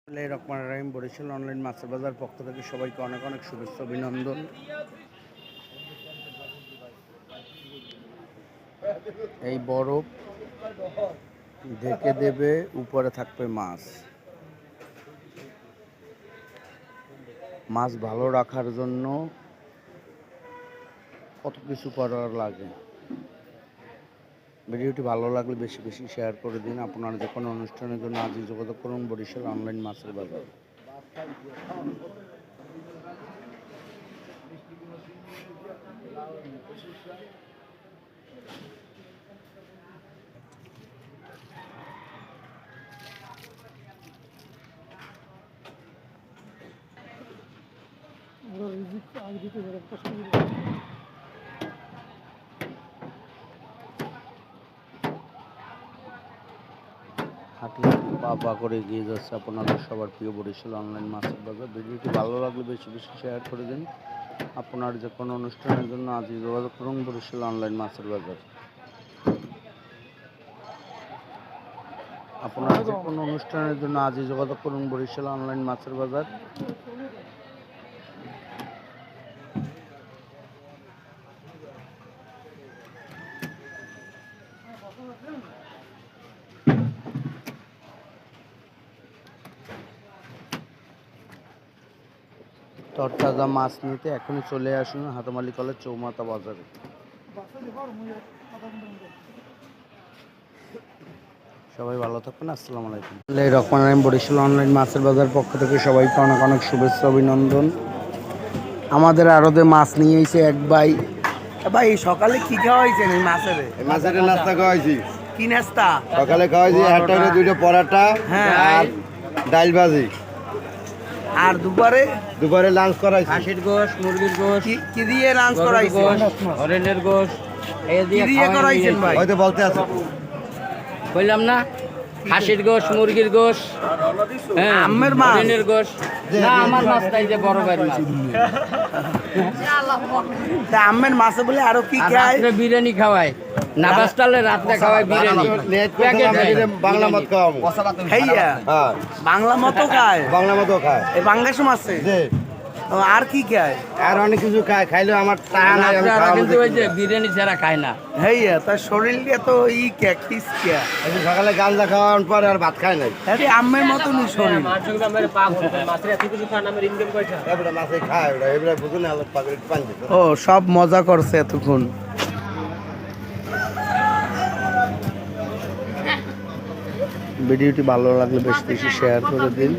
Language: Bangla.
রহমানির বরিশাল অনলাইন মাছের বাজার পক্ষ থেকে সবাইকে অনেক অনেক শুভেচ্ছা অভিনন্দন। এই বরফ ঢেকে দেবে, উপরে থাকবে মাছ। মাছ ভালো রাখার জন্য কত কিছু করার লাগে। ভিডিওটি ভালো লাগলে বেশি বেশি শেয়ার করে দিন। আপনারা যে কোনো অনুষ্ঠানের জন্য আজই যোগাযোগ করুন বরিশাল অনলাইন মাছের বাজার। হাঁটি হাঁটি পা পা করে এগিয়ে যাচ্ছে আপনাদের সবার প্রিয় বরিশাল অনলাইন মাছের বাজার। ভিডিওটি ভালো লাগলে বেশি বেশি শেয়ার করে দিন। আপনার যে কোনো অনুষ্ঠানের জন্য আজই যোগাযোগ করুন বরিশাল অনলাইন মাছের বাজার। আপনার যে কোনো অনুষ্ঠানের জন্য আজই যোগাযোগ করুন বরিশাল অনলাইন মাছের বাজার। তরতাজা মাছ নিতে এখনই চলে আসুন হাতমালি কলেজ চৌমাথা বাজারে। সবাই ভালো থাকবেন। আসসালামু আলাইকুম। রহমানির বরিশাল অনলাইন মাছের বাজার পক্ষ থেকে সবাইকে অনেক অনেক শুভেচ্ছা অভিনন্দন। আমাদের আড়তে মাছ নিয়ে এসে এক ভাই। ভাই সকালে কি খাওয়া হয়েছে? মাছের নাস্তা খাওয়াইছি। কি নাস্তা? সকালে খাওয়াইছি একটা দুইটা পরোটা আর ডাল ভাজি। আর দুপুরে লাঞ্চ করাইছি হাঁসের গোশ, মুরগির গোশ। কি দিয়ে লাঞ্চ করাইছে? হরিণের গোশ এই কি দিয়ে করাইছেন ভাই? হয়তো বলতে আছে বললাম না, হাঁসের গোশ, মুরগির গোশ, হ্যাঁ, আম্মের মাছ? হরিণের গোশ না, আমার মাছ নাই, যে বড় ভাইয়ের মাছ। তা আম্মের মাছে বলে আরো কি আর খায়? রাত্রে বিরিয়ানি খাওয়ায়, নাবাস্তালে রাত্রে খাওয়ায় বিরিয়ানি। প্যাকেট দেয়। বাংলা মত খাওয়াবো। খাইয়া হ্যাঁ বাংলা মতো খায়? বাংলা মতো খায়। এই বাংলাদেশ মাছে? যে আর কি খায়? আর অনেক কিছু খায়, খাইলেও আমার টাকা নাই, আমি রাত্রে খাওয়াবো কিন্তু ওই যে দেখি। বিরিয়ানি ছাড়া খায় না। হেইয়া তার শরীরটা তো খিস কে। এই যে সকালে গাঁজা খাওয়ার পরে আর ভাত খায় নাই। আরে আম্মের মতনই শরীর। এবারে মাছে খায়, ওটা এবারে বুঝুন আলো পাগল পান দিত। ও সব মজা করছে এতক্ষণ। ভিডিওটি ভালো লাগলে বেশি বেশি শেয়ার করে দিন।